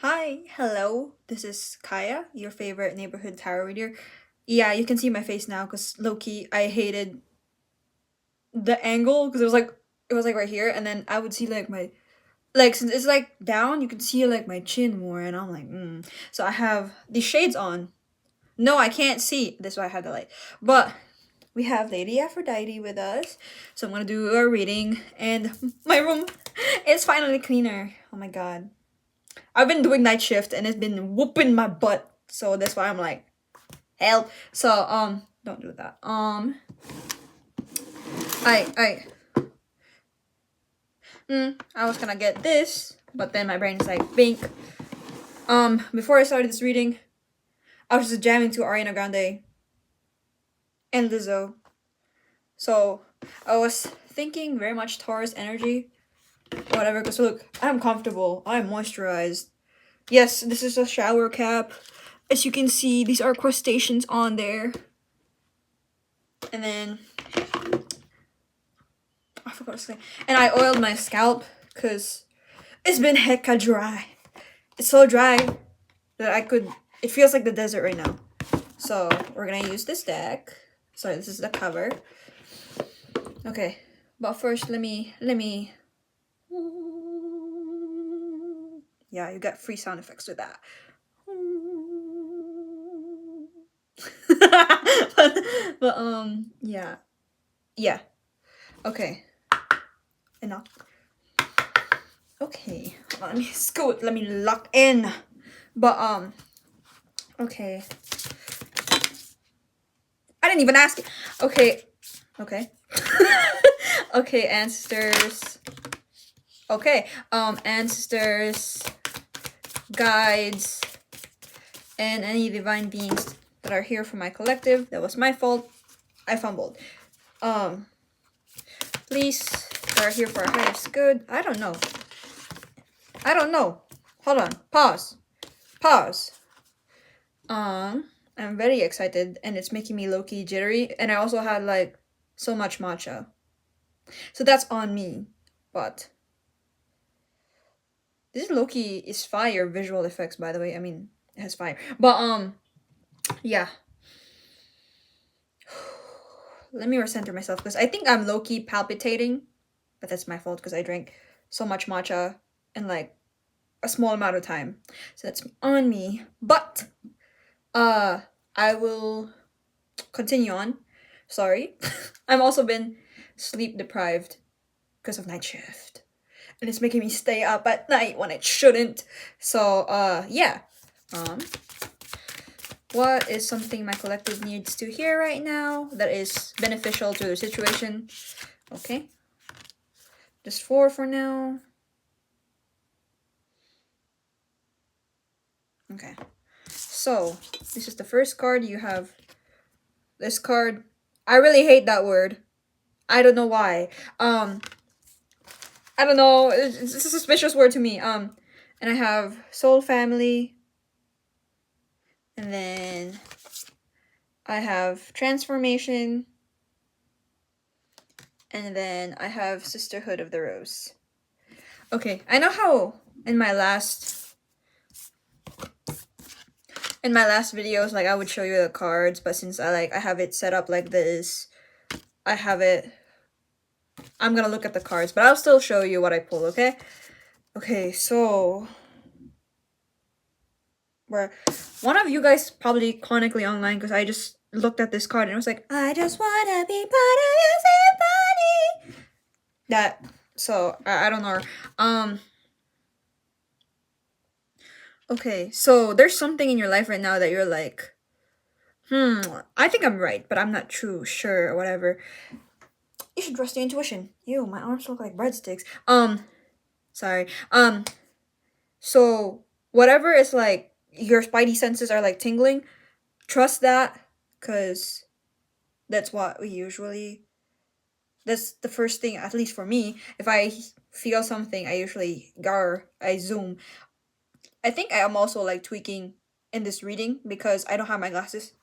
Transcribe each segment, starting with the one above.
Hi, hello. This is Kaya, your favorite neighborhood tarot reader. Yeah, you can see my face now because Loki, I hated the angle because it was like right here, and then I would see like my since it's like down, you can see like my chin more, and I'm like, So I have these shades on. No, I can't see. That's why I have the light. But we have Lady Aphrodite with us, so I'm gonna do a reading, and my room is finally cleaner. Oh my god. I've been doing night shift and it's been whooping my butt. So that's why I'm like, help. So don't do that. I I was gonna get this, but then my brain is like, think. Before I started this reading, I was just jamming to Ariana Grande and Lizzo. So I was thinking very much Taurus energy, whatever. Cause look, I'm comfortable. I'm moisturized. Yes, this is a shower cap. As you can see, these are crustaceans on there. And then I forgot to say. And I oiled my scalp because it's been hecka dry. It's so dry that it feels like the desert right now. So we're gonna use this deck. Sorry, this is the cover. Okay, but first let me. Yeah, you got free sound effects with that. but yeah. Okay, enough. Okay, hold on, let me scoot. Let me lock in. But okay. I didn't even ask. Okay, okay, okay, ancestors. Okay, ancestors, guides, and any divine beings that are here for my collective. That was my fault. I fumbled. Please, that are here for our highest good. I don't know. Hold on. Pause. Pause. I'm very excited, and it's making me low-key jittery. And I also had like so much matcha, so that's on me. But this low-key is fire visual effects, by the way. I mean, it has fire. But yeah. Let me recenter myself because I think I'm low-key palpitating, but that's my fault because I drank so much matcha in like a small amount of time, so that's on me. But I will continue on. Sorry. I've also been sleep deprived because of night shift. And it's making me stay up at night when it shouldn't. So yeah. Um what is something my collective needs to hear right now that is beneficial to the situation? Okay. Just four for now. Okay. So, this is the first card. You have this card. I really hate that word. I don't know why. I don't know. It's a suspicious word to me. And I have soul family. And then I have transformation. And then I have sisterhood of the rose. Okay, I know how in my last videos like I would show you the cards, but since I have it set up like this, I'm gonna look at the cards, but I'll still show you what I pull, okay? Okay, so where one of you guys probably chronically online because I just looked at this card and it was like, I just wanna be part of your symphony. That so I don't know. Okay, so there's something in your life right now that you're like, I think I'm right, but I'm not too sure or whatever. You should trust your intuition. Ew, my arms look like breadsticks. Sorry. So whatever is like your spidey senses are like tingling, trust that, cause that's what we usually. That's the first thing, at least for me. If I feel something, I usually I zoom. I think I am also like tweaking in this reading because I don't have my glasses.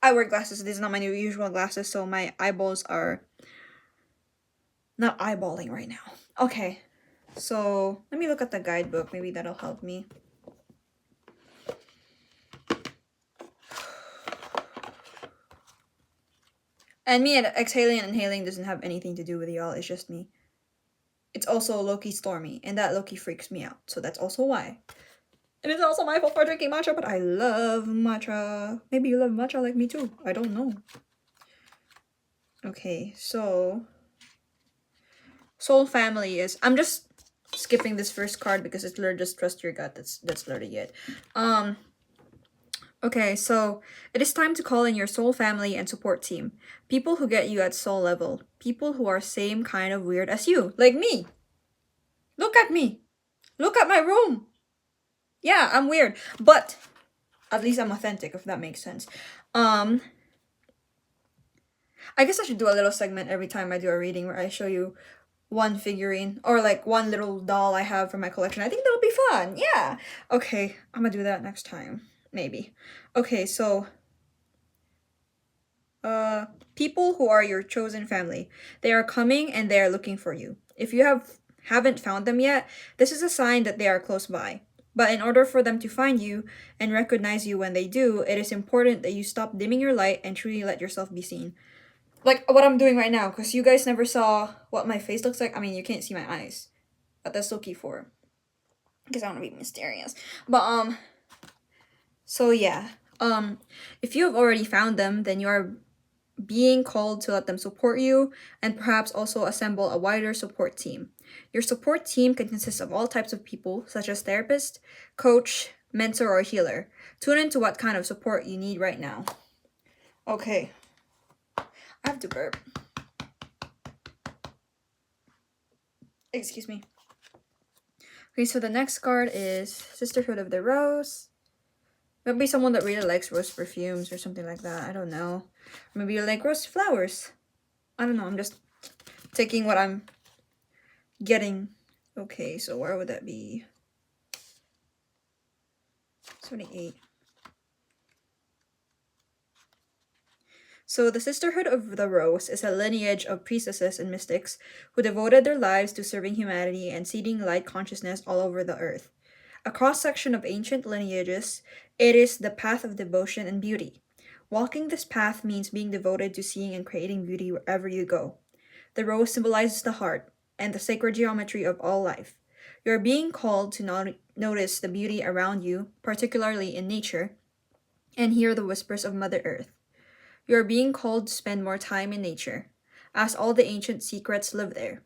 I wear glasses. This is not my new usual glasses, so my eyeballs are not eyeballing right now. Okay, so let me look at the guidebook. Maybe that'll help me. And me and exhaling and inhaling doesn't have anything to do with y'all, it's just me. It's also low-key stormy, and that low-key freaks me out, so that's also why. And it's also my fault for drinking matcha, but I love matcha. Maybe you love matcha like me too. I don't know. Okay, so soul family is, I'm just skipping this first card because it's literally just trust your gut. That's literally it. Okay, so it is time to call in your soul family and support team. People who get you at soul level. People who are same kind of weird as you, like me. Look at me. Look at my room. Yeah, I'm weird, but at least I'm authentic, if that makes sense. I guess I should do a little segment every time I do a reading where I show you one figurine or like one little doll I have from my collection. I think that'll be fun. Yeah. Okay, I'm gonna do that next time. Maybe. Okay, so people who are your chosen family. They are coming and they are looking for you. If you haven't found them yet, this is a sign that they are close by. But in order for them to find you and recognize you when they do, it is important that you stop dimming your light and truly let yourself be seen. Like what I'm doing right now, because you guys never saw what my face looks like. I mean, you can't see my eyes, but that's so key for, because I want to be mysterious. But so yeah, if you have already found them, then you are being called to let them support you and perhaps also assemble a wider support team. Your support team can consist of all types of people, such as therapist, coach, mentor, or healer. Tune into what kind of support you need right now. Okay. I have to burp. Excuse me. Okay, so the next card is Sisterhood of the Rose. Maybe someone that really likes rose perfumes or something like that. I don't know. Maybe you like rose flowers. I don't know. I'm just taking what I'm getting. Okay, so where would that be? 78. So the Sisterhood of the Rose is a lineage of priestesses and mystics who devoted their lives to serving humanity and seeding light consciousness all over the earth. A cross-section of ancient lineages, it is the path of devotion and beauty. Walking this path means being devoted to seeing and creating beauty wherever you go. The rose symbolizes the heart and the sacred geometry of all life. You are being called to notice the beauty around you, particularly in nature, and hear the whispers of Mother Earth. You are being called to spend more time in nature, as all the ancient secrets live there.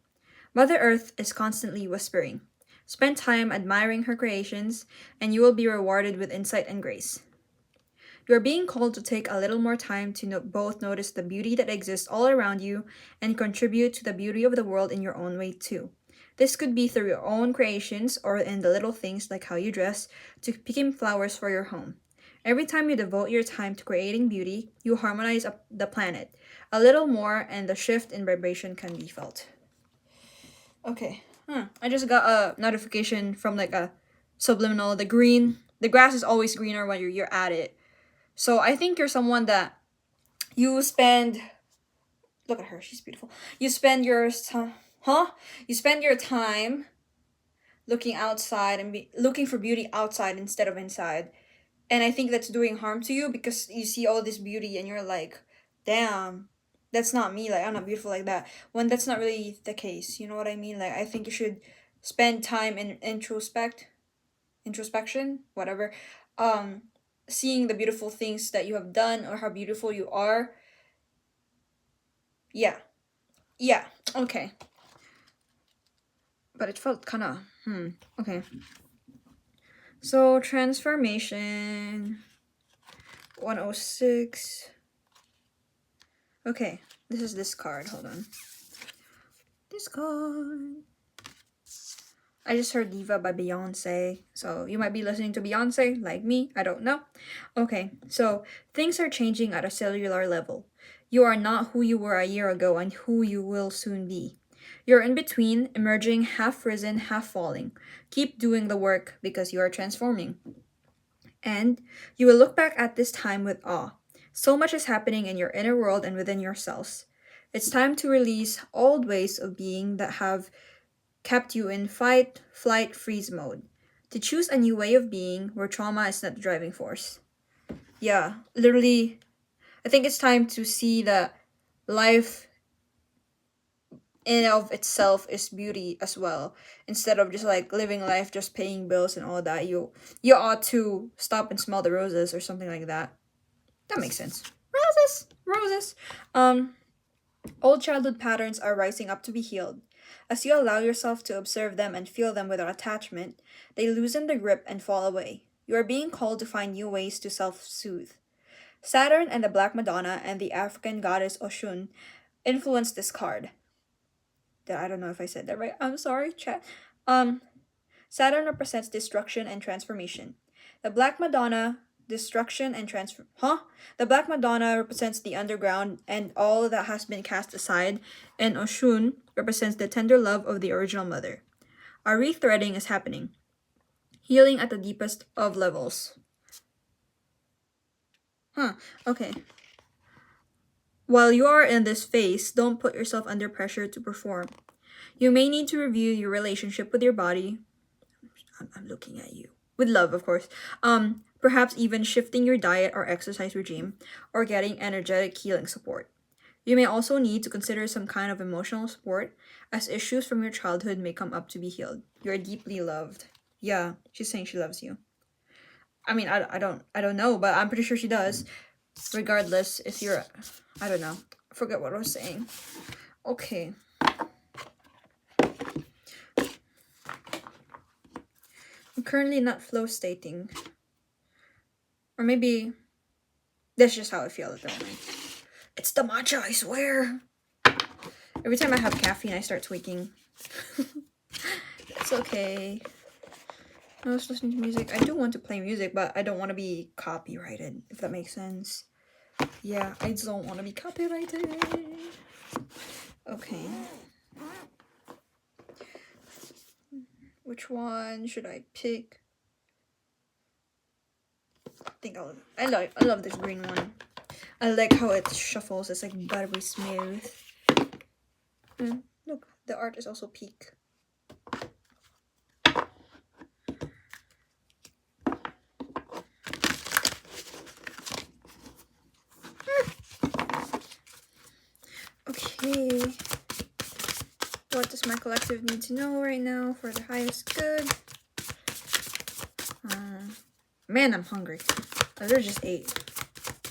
Mother Earth is constantly whispering. Spend time admiring her creations, and you will be rewarded with insight and grace. You are being called to take a little more time to both notice the beauty that exists all around you and contribute to the beauty of the world in your own way too. This could be through your own creations or in the little things like how you dress to picking flowers for your home. Every time you devote your time to creating beauty, you harmonize the planet a little more and the shift in vibration can be felt. Okay. I just got a notification from like a subliminal. The grass is always greener when you're at it. So I think you're someone that you spend, look at her, she's beautiful. You spend your time looking outside and looking for beauty outside instead of inside. And I think that's doing harm to you because you see all this beauty and you're like, damn, that's not me. Like, I'm not beautiful like that. When that's not really the case. You know what I mean? Like, I think you should spend time in introspection, whatever. Seeing the beautiful things that you have done or how beautiful you are. Yeah. Okay. But it felt kind of, okay. So, transformation 106. Okay, this is this card. Hold on. This card. I just heard Diva by Beyonce. So, you might be listening to Beyonce, like me. I don't know. Okay, so things are changing at a cellular level. You are not who you were a year ago and who you will soon be. You're in between, emerging, half risen, half falling. Keep doing the work because you are transforming. And you will look back at this time with awe. So much is happening in your inner world and within yourselves. It's time to release old ways of being that have kept you in fight, flight, freeze mode. To choose a new way of being where trauma is not the driving force. Yeah, literally, I think it's time to see that life in of itself is beauty as well. Instead of just like living life just paying bills and all that, you ought to stop and smell the roses or something like that. That makes sense. Roses. Old childhood patterns are rising up to be healed. As you allow yourself to observe them and feel them without attachment, they loosen their grip and fall away. You are being called to find new ways to self-soothe. Saturn and the Black Madonna and the African goddess Oshun influence this card. I don't know if I said that right. I'm sorry, chat. Saturn represents destruction and transformation. The Black Madonna, destruction and transform. The Black Madonna represents the underground and all that has been cast aside, and Oshun represents the tender love of the original mother. A rethreading is happening. Healing at the deepest of levels. Okay. While you are in this phase, don't put yourself under pressure to perform. You may need to review your relationship with your body. I'm looking at you. With love, of course. Perhaps even shifting your diet or exercise regime, or getting energetic healing support. You may also need to consider some kind of emotional support, as issues from your childhood may come up to be healed. You are deeply loved. Yeah, she's saying she loves you. I mean, I don't know, but I'm pretty sure she does. Regardless, if you're, I don't know. I forget what I was saying. Okay. I'm currently not flow stating. Or maybe that's just how I feel at the moment. It's the matcha, I swear. Every time I have caffeine, I start tweaking. It's okay. I was listening to music. I do want to play music, but I don't want to be copyrighted, if that makes sense. Yeah, I don't want to be copyrighted. Okay. Which one should I pick? I think I love this green one. I like how it shuffles. It's like buttery smooth. Look, the art is also pink. Okay. What does my collective need to know right now for the highest good? Man, I'm hungry. I literally just ate.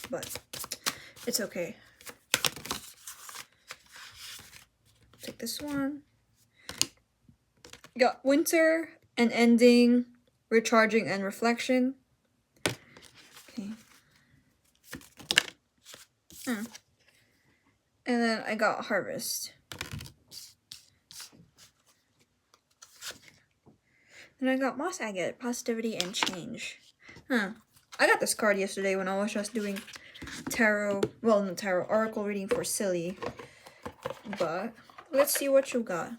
But it's okay. Take this one. Got winter and ending, recharging and reflection. Okay. And then I got harvest. And I got moss agate, positivity and change. I got this card yesterday when I was just doing tarot, well, not tarot, oracle reading for Silly. But let's see what you got.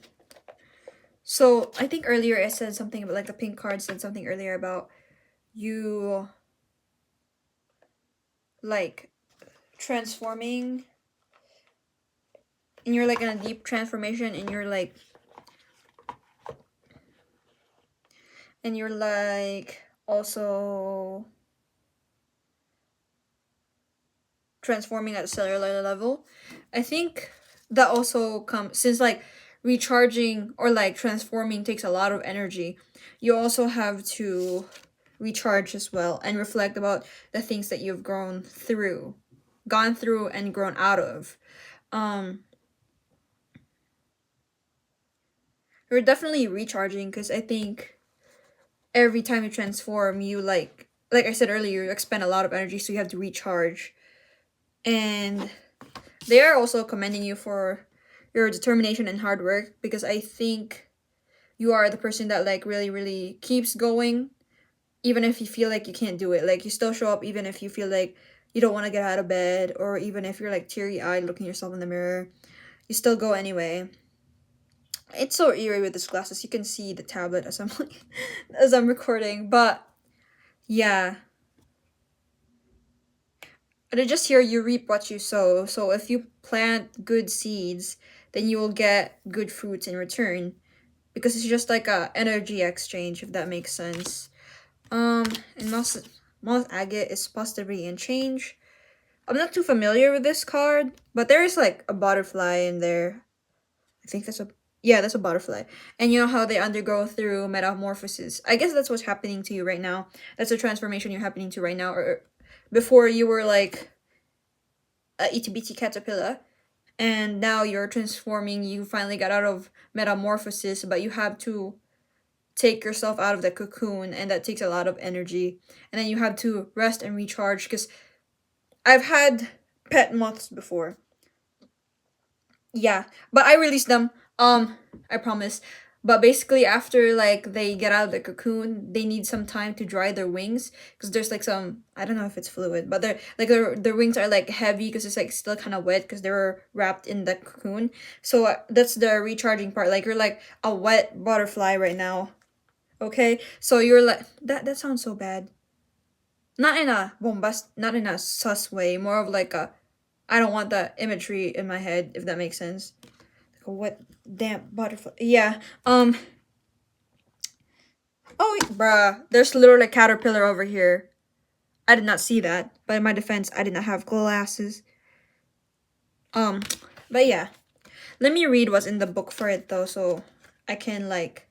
So I think earlier I said something about, like, the pink card said something earlier about you, like, transforming, and you're like in a deep transformation, and you're like also transforming at a cellular level. I think that also comes, since like recharging or like transforming takes a lot of energy, you also have to recharge as well and reflect about the things that you've gone through and grown out of. You're definitely recharging, because I think every time you transform, you like I said earlier, you expend a lot of energy, so you have to recharge. And they are also commending you for your determination and hard work, because I think you are the person that like really, really keeps going, even if you feel like you can't do it. Like, you still show up even if you feel like you don't want to get out of bed, or even if you're like teary-eyed looking yourself in the mirror, you still go anyway. It's so eerie with these glasses. You can see the tablet as I'm recording, but yeah. I just hear you reap what you sow. So if you plant good seeds, then you will get good fruits in return, because it's just like a energy exchange, if that makes sense. And moss agate is positivity and change. I'm not too familiar with this card, but there is like a butterfly in there. I think that's a yeah, that's a butterfly. And you know how they undergo through metamorphosis. I guess that's what's happening to you right now. That's a transformation you're happening to right now. Or before you were like a itty bitty caterpillar, and now you're transforming. You finally got out of metamorphosis, but you have to take yourself out of the cocoon, and that takes a lot of energy. And then you have to rest and recharge because I've had pet moths before. Yeah, but I released them. I promise. But basically, after like they get out of the cocoon, they need some time to dry their wings because there's like some I don't know if it's fluid, but they're like their wings are like heavy because it's like still kind of wet because they were wrapped in the cocoon. So that's the recharging part. Like you're like a wet butterfly right now. Okay, so you're like that. That sounds so bad. Not in a bombast, not in a sus way. More of like a I don't want that imagery in my head, if that makes sense. Like a wet, damp butterfly. Yeah. Oh, bruh. There's literally a caterpillar over here. I did not see that. But in my defense, I did not have glasses. Um, but yeah. Let me read what's in the book for it though, so I can like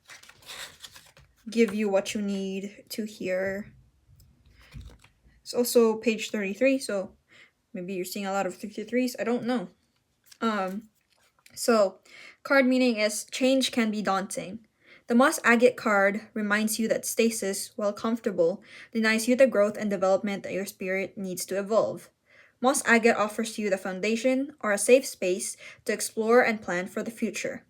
give you what you need to hear. It's also page 33, so maybe you're seeing a lot of 33s. I don't know. So, card meaning is change can be daunting. The Moss Agate card reminds you that stasis, while comfortable, denies you the growth and development that your spirit needs to evolve. Moss Agate offers you the foundation or a safe space to explore and plan for the future.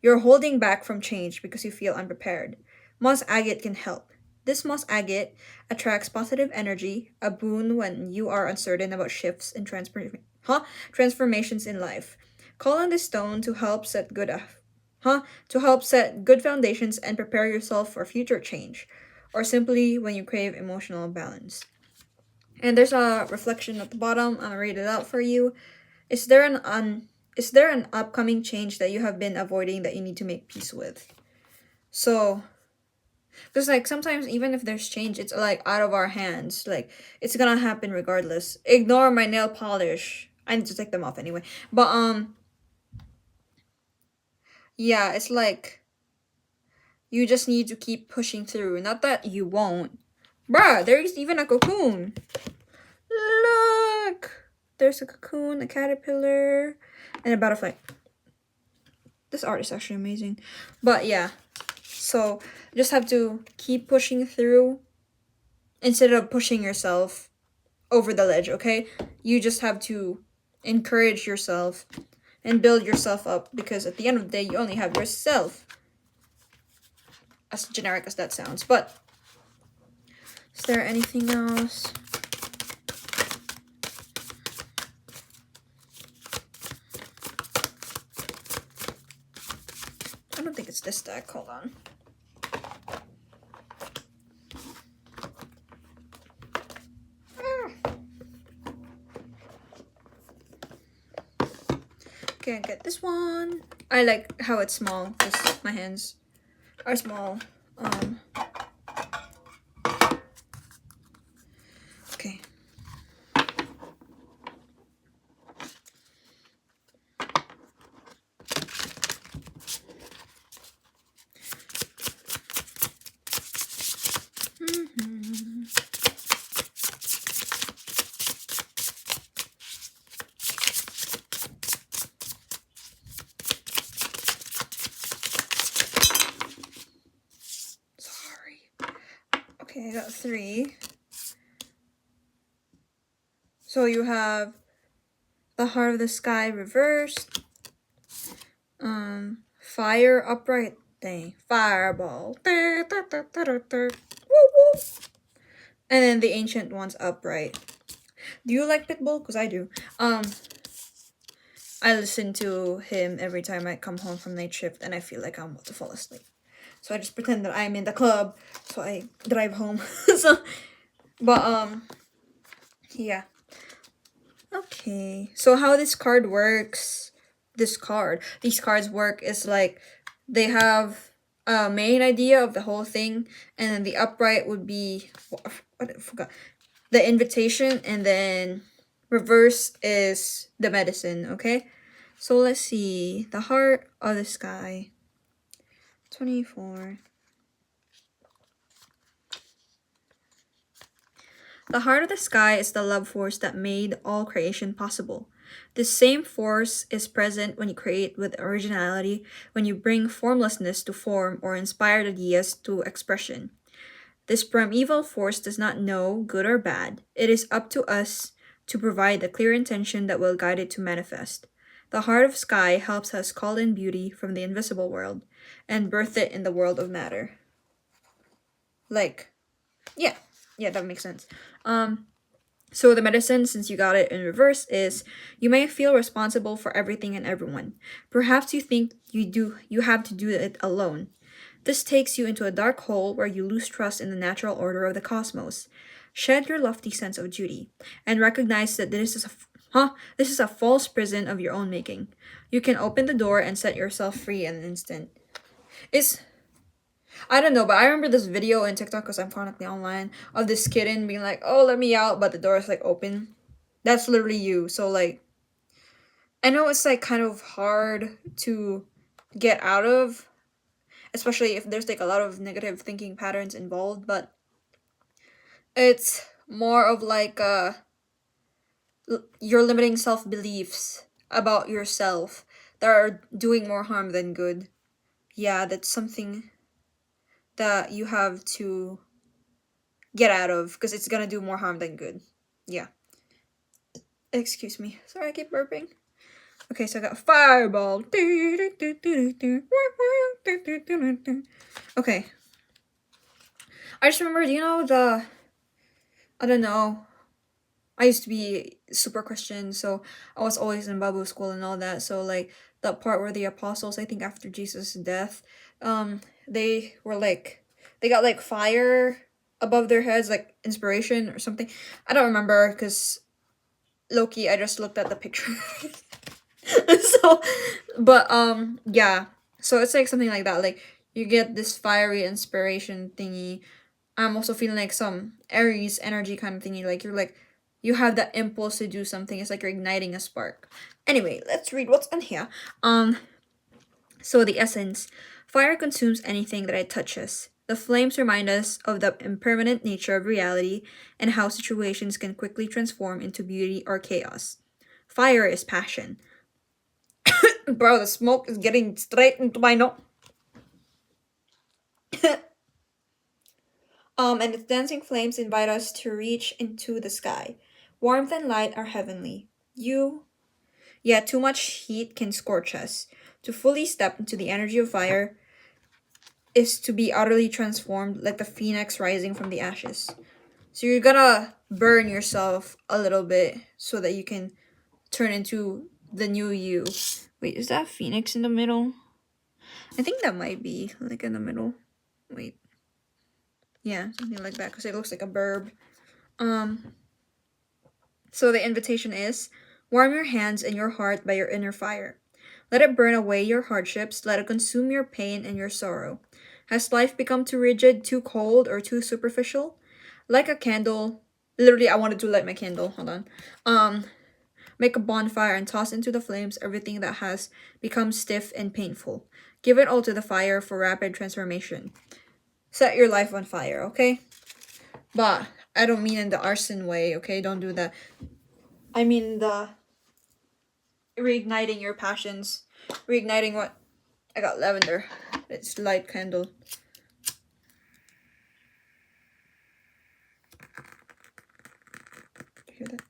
You're holding back from change because you feel unprepared. Moss Agate can help. This Moss Agate attracts positive energy, a boon when you are uncertain about shifts and transformations in life. Call on this stone to help set good foundations and prepare yourself for future change, or simply when you crave emotional balance. And there's a reflection at the bottom. I'm gonna read it out for you. Is there an upcoming change that you have been avoiding that you need to make peace with? So, because like sometimes even if there's change, it's like out of our hands. Like it's gonna happen regardless. Ignore my nail polish. I need to take them off anyway. But yeah, it's like you just need to keep pushing through. Not that you won't. Bruh, there is even a cocoon. Look! There's a cocoon, a caterpillar, and a butterfly. This art is actually amazing. But yeah, so you just have to keep pushing through instead of pushing yourself over the ledge, okay? You just have to encourage yourself and build yourself up because at the end of the day, you only have yourself. As generic as that sounds. But is there anything else? I don't think it's this deck. Hold on. Okay, I get this one. I like how it's small because my hands are small. Okay. Okay, I got 3. So you have the Heart of the Sky reversed. Fire upright thing. Fireball. Woo woo. And then the Ancient One's upright. Do you like Pitbull? Because I do. I listen to him every time I come home from night shift and I feel like I'm about to fall asleep. So I just pretend that I'm in the club. So I drive home. But yeah. Okay. So how this card works, these cards work is like they have a main idea of the whole thing, and then the upright would be what I forgot. The invitation, and then Reverse is the medicine, okay? So let's see. The heart of the sky. 24. The heart of the sky is the love force that made all creation possible. This same force is present when you create with originality, when you bring formlessness to form or inspired ideas to expression. This primeval force does not know good or bad. It is up to us to provide the clear intention that will guide it to manifest. The heart of sky helps us call in beauty from the invisible world and birth it in the world of matter. Like, yeah, that makes sense. So the medicine, since you got it in reverse, is you may feel responsible for everything and everyone. Perhaps you think you have to do it alone. This takes you into a dark hole where you lose trust in the natural order of the cosmos. Shed your lofty sense of duty and recognize that this is a false prison of your own making. You can open the door and set yourself free in an instant. It's I don't know, but I remember this video in TikTok because I'm chronically online of this kitten being like, "Oh, let me out," but the door is like open. That's literally you. So like, I know it's like kind of hard to get out of, especially if there's like a lot of negative thinking patterns involved. But it's more of like your limiting self beliefs about yourself that are doing more harm than good. Yeah, that's something that you have to get out of because it's gonna do more harm than good. Yeah. Excuse me. Sorry, I keep burping. Okay, so I got fireball. Okay. I just remembered, I don't know. I used to be super Christian, so I was always in Bible school and all that. So like that part where the apostles, I think after Jesus' death, they were like they got like fire above their heads, like inspiration or something. I don't remember because Loki, I just looked at the picture. So but yeah. So it's like something like that. Like you get this fiery inspiration thingy. I'm also feeling like some Aries energy kind of thingy. Like you have that impulse to do something. It's like you're igniting a spark. Anyway, let's read what's in here. So the essence. Fire consumes anything that it touches. The flames remind us of the impermanent nature of reality and how situations can quickly transform into beauty or chaos. Fire is passion. Bro, the smoke is getting straight into my nose. And its dancing flames invite us to reach into the sky. Warmth and light are heavenly. Too much heat can scorch us. To fully step into the energy of fire is to be utterly transformed like the phoenix rising from the ashes. So you're gonna burn yourself a little bit so that you can turn into the new you. Wait, is that phoenix in the middle? I think that might be like in the middle. Wait. Yeah, something like that because it looks like a burb. So the invitation is warm your hands and your heart by your inner fire. Let it burn away your hardships, let it consume your pain and your sorrow. Has life become too rigid, too cold, or too superficial? Like a candle, literally I wanted to light my candle, hold on. Make a bonfire and toss into the flames everything that has become stiff and painful. Give it all to the fire for rapid transformation. Set your life on fire, okay? But I don't mean in the arson way, okay? Don't do that. I mean the reigniting your passions. Reigniting what? I got lavender. It's light candle. Do you hear that?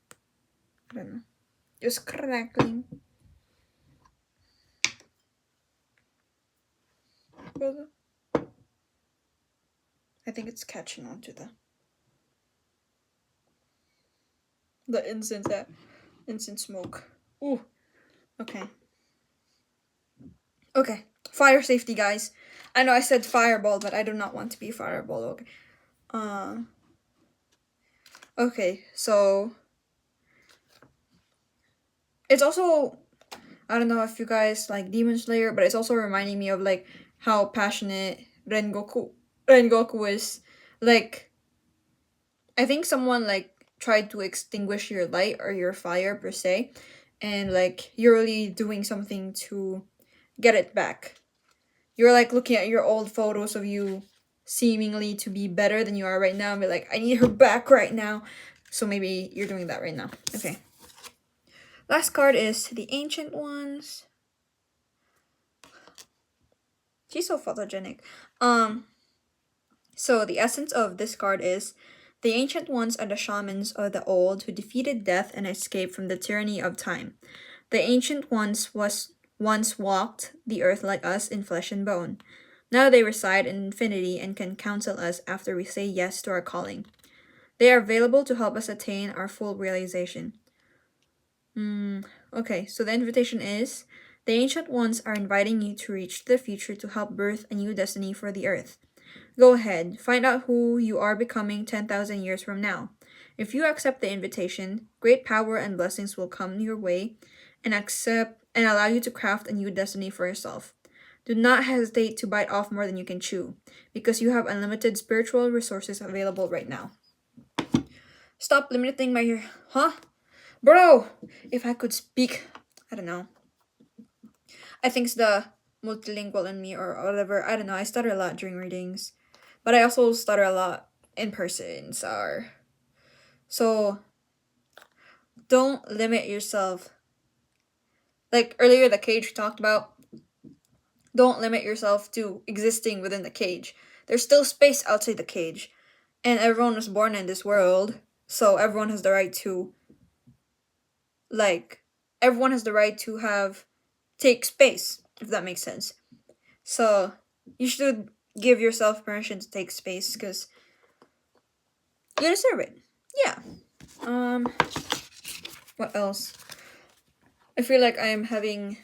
I don't know. Just crackling. I think it's catching on to the incense smoke. Ooh. Okay. Okay. Fire safety, guys. I know I said fireball, but I do not want to be fireball. Okay. Okay, so it's also, I don't know if you guys like Demon Slayer, but it's also reminding me of like how passionate Rengoku is. Like I think someone like tried to extinguish your light or your fire per se, and like you're really doing something to get it back. You're like looking at your old photos of you seemingly to be better than you are right now and be like, I need her back right now. So maybe you're doing that right now. Okay. Last card is the Ancient Ones. She's so photogenic. So the essence of this card is the Ancient Ones are the shamans of the old who defeated death and escaped from the tyranny of time. The Ancient Ones once walked the earth like us in flesh and bone. Now they reside in infinity and can counsel us after we say yes to our calling. They are available to help us attain our full realization. Okay, so the invitation is the Ancient Ones are inviting you to reach the future to help birth a new destiny for the earth. Go ahead, find out who you are becoming 10,000 years from now. If you accept the invitation, great power and blessings will come your way and allow you to craft a new destiny for yourself. Do not hesitate to bite off more than you can chew, because you have unlimited spiritual resources available right now. Stop limiting my... Huh? Bro! If I could speak... I don't know. I think it's the multilingual in me or whatever. I don't know. I stutter a lot during readings. But I also stutter a lot in person. So don't limit yourself. Like earlier, the cage we talked about. Don't limit yourself to existing within the cage. There's still space outside the cage. And everyone was born in this world. So everyone has the right to... everyone has the right to take space, if that makes sense. So you should give yourself permission to take space because you deserve it. Yeah. What else? I feel like I am having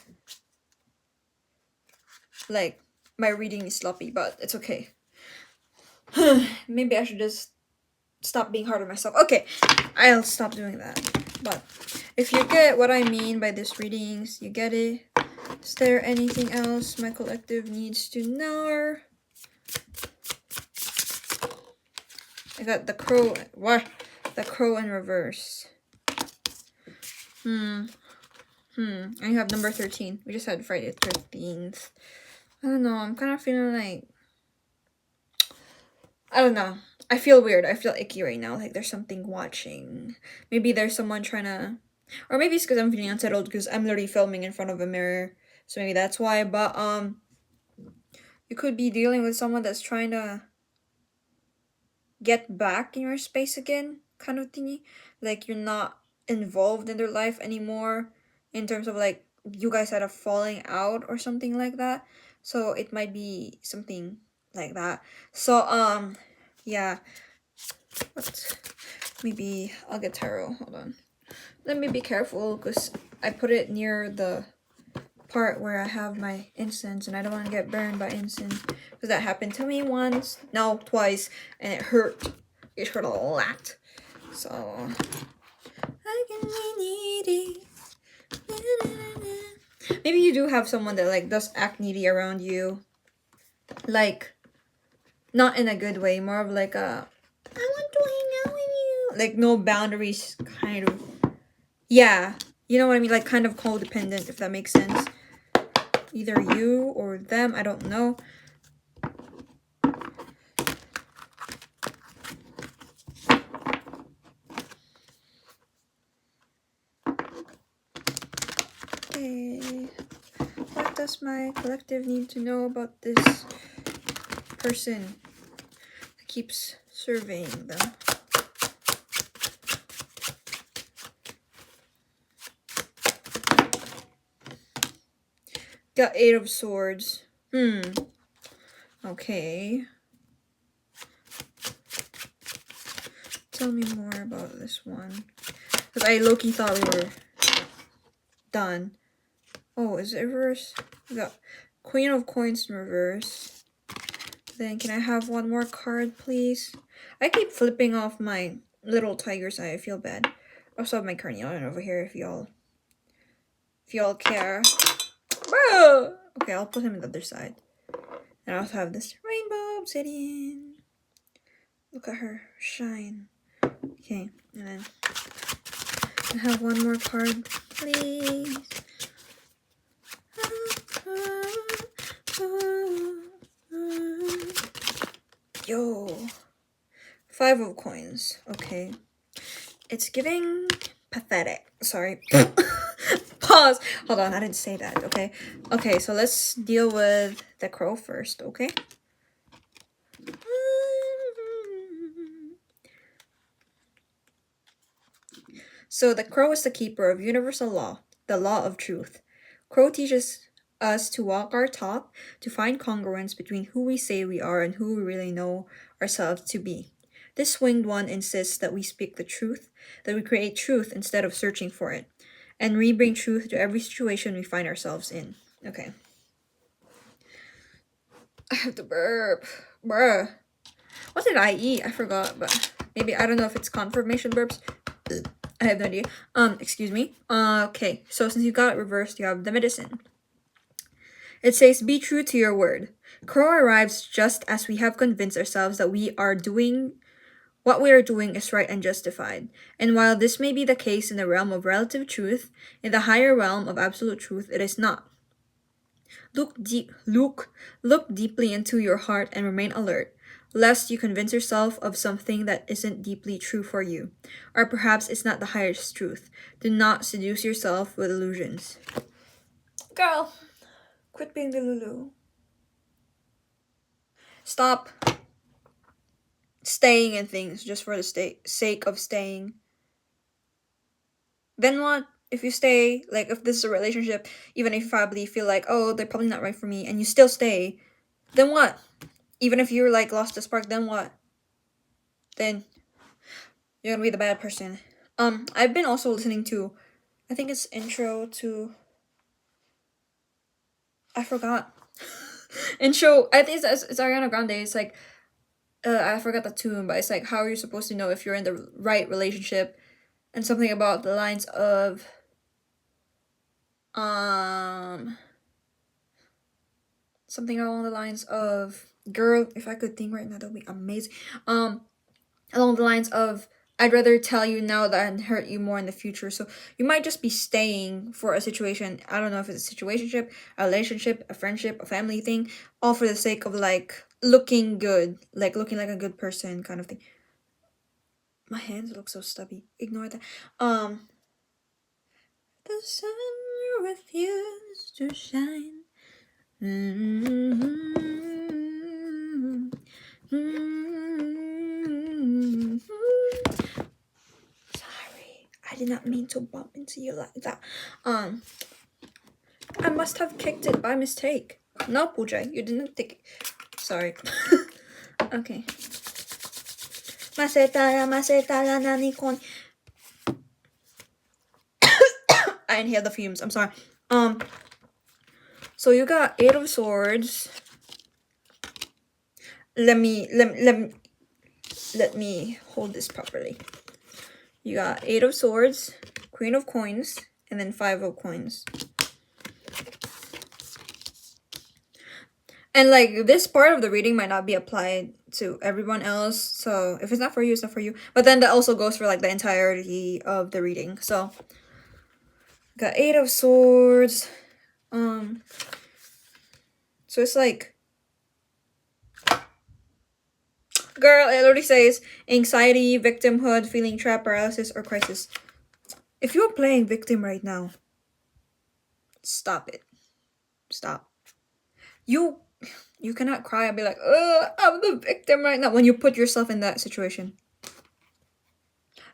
my reading is sloppy, but it's okay. Maybe I should just stop being hard on myself. Okay, I'll stop doing that. But if you get what I mean by these readings, you get it. Is there anything else my collective needs to know? I got the crow. What? The crow in reverse. I have number 13. We just had Friday the 13th. I don't know. I'm kind of feeling like... I don't know. I feel weird. I feel icky right now. Like there's something watching. Maybe there's someone trying to... Or maybe it's because I'm feeling unsettled because I'm literally filming in front of a mirror. So maybe that's why. But, you could be dealing with someone that's trying to get back in your space again, kind of thingy. Like you're not involved in their life anymore in terms of like you guys had a falling out or something like that. So it might be something like that. So yeah. Maybe I'll get tarot. Hold on. Let me be careful because I put it near the part where I have my incense and I don't want to get burned by incense because that happened to me once, no, twice, and it hurt. It hurt a lot. So I can be needy. Maybe you do have someone that like does act needy around you, like not in a good way, more of like a I want to hang out with you, like no boundaries kind of. Yeah, you know what I mean, like kind of codependent, if that makes sense. Either you or them, I don't know. Okay. What does my collective need to know about this person that keeps surveying them? Got 8 of Swords. Okay. Tell me more about this one. Because I low-key thought we were done. Oh, is it reverse? We got Queen of Coins in reverse. Then can I have one more card, please? I keep flipping off my little tiger's eye. I feel bad. I also have my carnelian over here if y'all care. Bro! Okay, I'll put him on the other side. And I also have this rainbow obsidian. Look at her shine. Okay, and then I have one more card, please. Yo, 5 of coins. Okay, it's giving pathetic. Sorry. Pause. Hold on, I didn't say that. Okay, so let's deal with the crow first. Okay. So the crow is the keeper of universal law, the law of truth. Crow teaches us to walk our talk, to find congruence between who we say we are and who we really know ourselves to be. This winged one insists that we speak the truth, that we create truth instead of searching for it, and we bring truth to every situation we find ourselves in. Okay. I have to burp. Bruh. What did I eat? I forgot, but maybe, I don't know if it's confirmation burps. I have no idea. Excuse me. Okay, so since you got it reversed, you have the medicine. It says, be true to your word. Crow arrives just as we have convinced ourselves that what we are doing is right and justified. And while this may be the case in the realm of relative truth, in the higher realm of absolute truth, it is not. Look deeply into your heart and remain alert, lest you convince yourself of something that isn't deeply true for you, or perhaps it's not the highest truth. Do not seduce yourself with illusions. Girl, quit being the Lulu. Stop staying in things just for the sake of staying. Then what? If you stay, like if this is a relationship, even if you probably feel like, oh, they're probably not right for me, and you still stay, then what? Even if you're like lost the spark, then what? Then you're gonna be the bad person. I've been also listening to, I think it's intro to, I forgot. Intro, I think it's Ariana Grande. It's like, I forgot the tune, but it's like, how are you supposed to know if you're in the right relationship? And something about the lines of, something along the lines of, girl, if I could think right now, that would be amazing. Along the lines of, I'd rather tell you now than hurt you more in the future. So you might just be staying for a situation. I don't know if it's a situationship, a relationship, a friendship, a family thing, all for the sake of like looking good, like looking like a good person kind of thing. My hands look so stubby. Ignore that. The sun refused to shine. Sorry, I did not mean to bump into you like that. I must have kicked it by mistake. No, Pooja, you didn't take it. Sorry. Okay. Masetara nani kon. I inhaled the fumes. I'm sorry. So you got 8 of Swords. Let me hold this properly. You got 8 of Swords, Queen of Coins, and then 5 of Coins. And like this part of the reading might not be applied to everyone else. So if it's not for you, it's not for you. But then that also goes for like the entirety of the reading. So got 8 of Swords. So it's like, girl, it literally says anxiety, victimhood, feeling trapped, paralysis, or crisis. If you're playing victim right now, stop it. Stop. You cannot cry and be like, I'm the victim right now when you put yourself in that situation.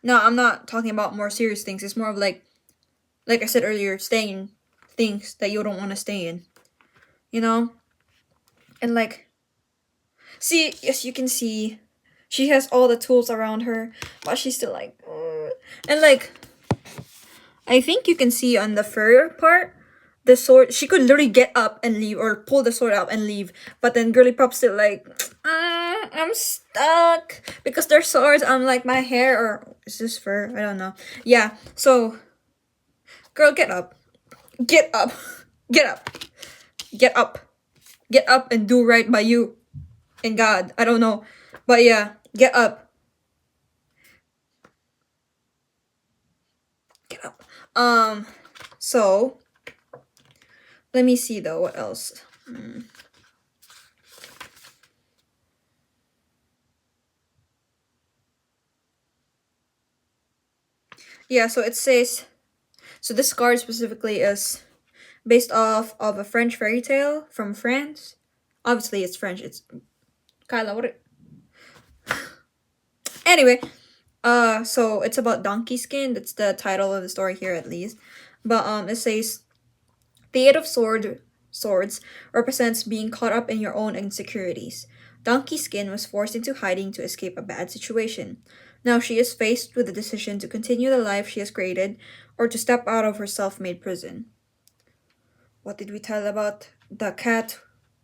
No, I'm not talking about more serious things. It's more of like I said earlier, staying in things that you don't want to stay in. You know? And like, see, yes, you can see she has all the tools around her, but she's still like, and like, I think you can see on the fur part, the sword, she could literally get up and leave or pull the sword out and leave, but then Girly Pop's still like, I'm stuck because there's swords on like my hair, or is this fur? I don't know. Yeah, so girl, get up. Get up. Get up. Get up. Get up and do right by you and God. I don't know. But yeah, get up. Get up. So let me see though. What else? Yeah. So it says. So this card specifically is based off of a French fairy tale from France. Obviously, it's French. It's Kyla. What? Anyway, so it's about donkey skin. That's the title of the story here, at least. But it says the Eight of Swords represents being caught up in your own insecurities. Donkey Skin was forced into hiding to escape a bad situation. Now she is faced with the decision to continue the life she has created or to step out of her self-made prison. What did we tell about the cat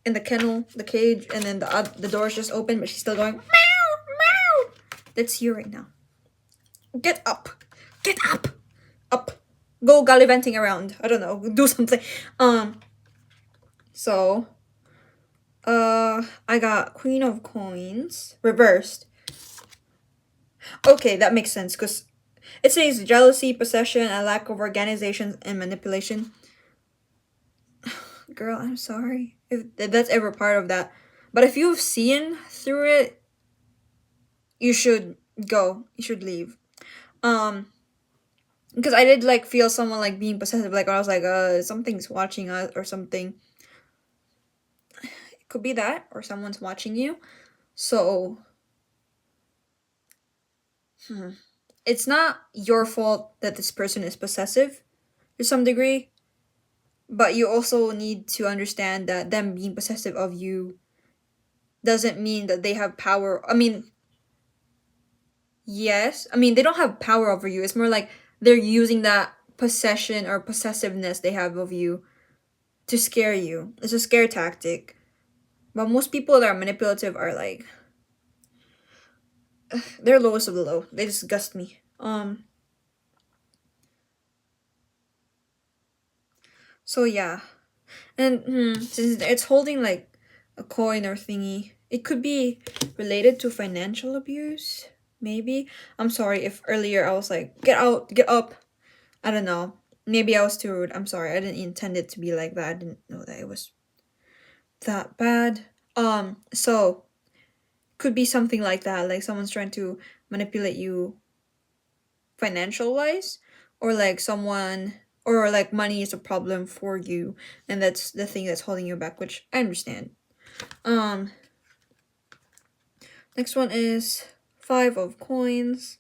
in the kennel, the cage, and then the door's just open, but she's still going meow meow. That's you right now. Get up, get up, up. Go gallivanting around. I don't know. Do something. So, I got Queen of Coins reversed. Okay, that makes sense because it says jealousy, possession, a lack of organization, and manipulation. Girl, I'm sorry if that's ever part of that. But if you've seen through it, you should go. You should leave. Because I did like feel someone like being possessive, like when I was like, something's watching us or something. It could be that, or someone's watching you. So, it's not your fault that this person is possessive to some degree, but you also need to understand that them being possessive of you doesn't mean that they have power. I mean, yes, I mean, they don't have power over you. It's more like they're using that possession or possessiveness they have of you to scare you. It's a scare tactic. But most people that are manipulative are like, they're lowest of the low. They disgust me. So yeah, and since it's holding like a coin or thingy, it could be related to financial abuse. Maybe. I'm sorry if earlier I was like, get out, get up. I don't know. Maybe I was too rude. I'm sorry. I didn't intend it to be like that. I didn't know that it was that bad. So could be something like that. Like someone's trying to manipulate you financial wise, or like someone, or like money is a problem for you, and that's the thing that's holding you back, which I understand. Next one is Five of Coins.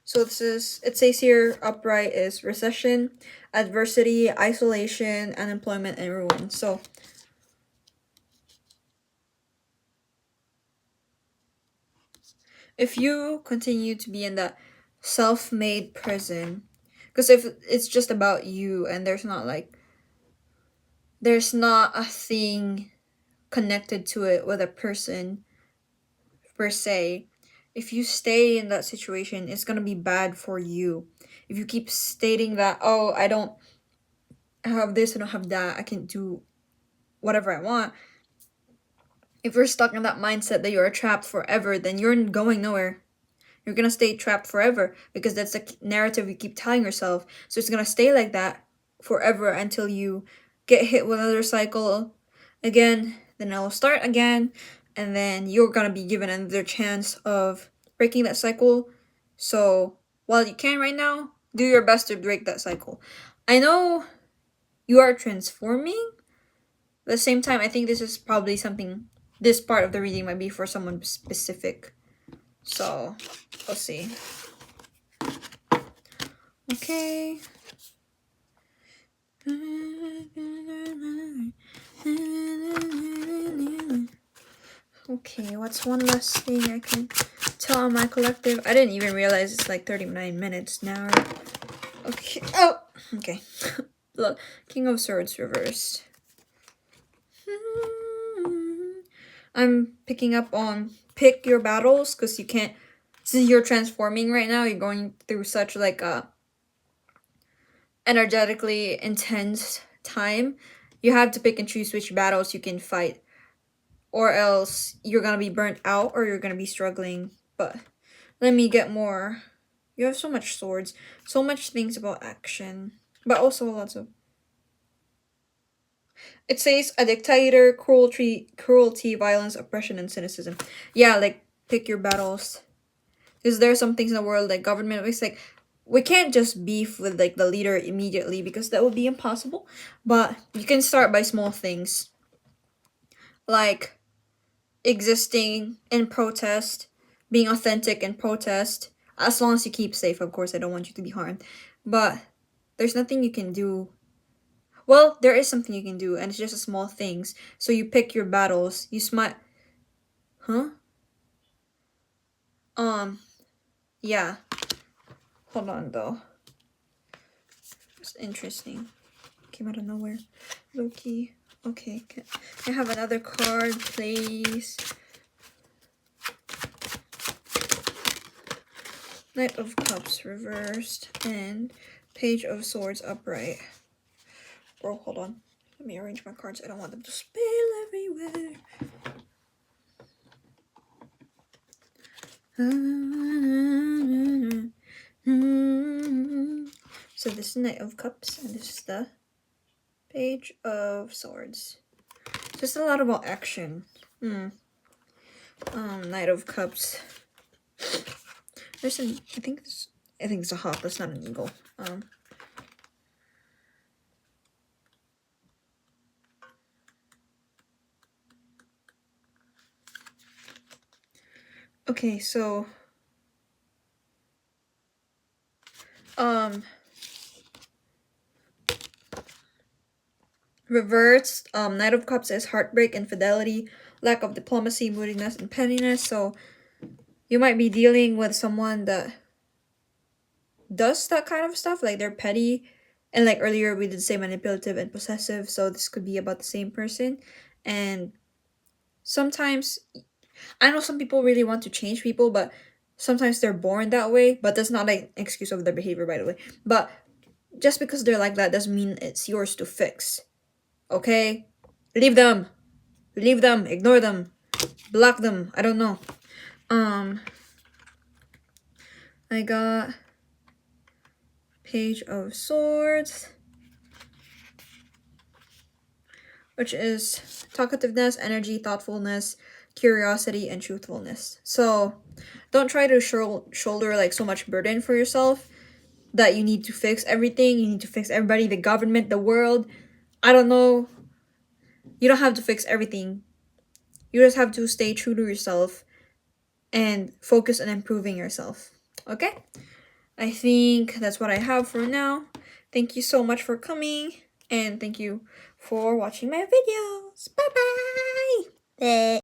So it says here upright is recession, adversity, isolation, unemployment, and ruin. So if you continue to be in that self-made prison, because if it's just about you and there's not a thing connected to it with a person per se, if you stay in that situation, it's gonna be bad for you. If you keep stating that, oh, I don't have this, I don't have that, I can do whatever I want. If you're stuck in that mindset that you're trapped forever, then you're going nowhere. You're gonna stay trapped forever because that's the narrative you keep telling yourself. So it's gonna stay like that forever until you get hit with another cycle again, then it'll start again, and then you're gonna be given another chance of breaking that cycle. So while you can right now, do your best to break that cycle. I know you are transforming. At the same time, I think this is probably something, this part of the reading might be for someone specific. So, let's see. Okay. Okay, what's one last thing I can tell on my collective? I didn't even realize it's like 39 minutes now. Okay. Oh! Okay. Look, King of Swords reversed. I'm picking up on pick your battles because you can't, since you're transforming right now, you're going through such like a energetically intense time. You have to pick and choose which battles you can fight or else you're gonna be burnt out or you're gonna be struggling. But let me get more. You have so much swords, so much things about action, but also lots of. It says a dictator, cruelty, violence, oppression, and cynicism. Yeah, like pick your battles. Because there are some things in the world like government. It's like we can't just beef with like the leader immediately because that would be impossible. But you can start by small things, like existing in protest, being authentic in protest. As long as you keep safe, of course. I don't want you to be harmed, but there's nothing you can do. Well, there is something you can do, and it's just a small things. So you pick your battles. You smite. Huh? Yeah. Hold on though. It's interesting. Came out of nowhere. Loki. Okay. Can I have another card, please? Knight of Cups reversed and Page of Swords upright. Bro, hold on. Let me arrange my cards. I don't want them to spill everywhere. So this is Knight of Cups and this is the Page of Swords. Just a lot about action. Knight of Cups. There's an I think it's a hawk, that's not an eagle. Okay, so reversed, Knight of Cups is heartbreak, infidelity, lack of diplomacy, moodiness, and pettiness. So you might be dealing with someone that does that kind of stuff, like they're petty, and like earlier we did say manipulative and possessive, so this could be about the same person. And sometimes I know some people really want to change people, but sometimes they're born that way. But that's not an excuse of their behavior, by the way. But just because they're like that doesn't mean it's yours to fix. Okay? Leave them. Leave them. Ignore them. Block them. I don't know. I got Page of Swords, which is talkativeness, energy, thoughtfulness, curiosity, and truthfulness. So don't try to shoulder like so much burden for yourself that you need to fix everything. You need to fix everybody, the government, the world. I don't know. You don't have to fix everything. You just have to stay true to yourself and focus on improving yourself. Okay? I think that's what I have for now. Thank you so much for coming, and thank you for watching my videos. Bye-bye!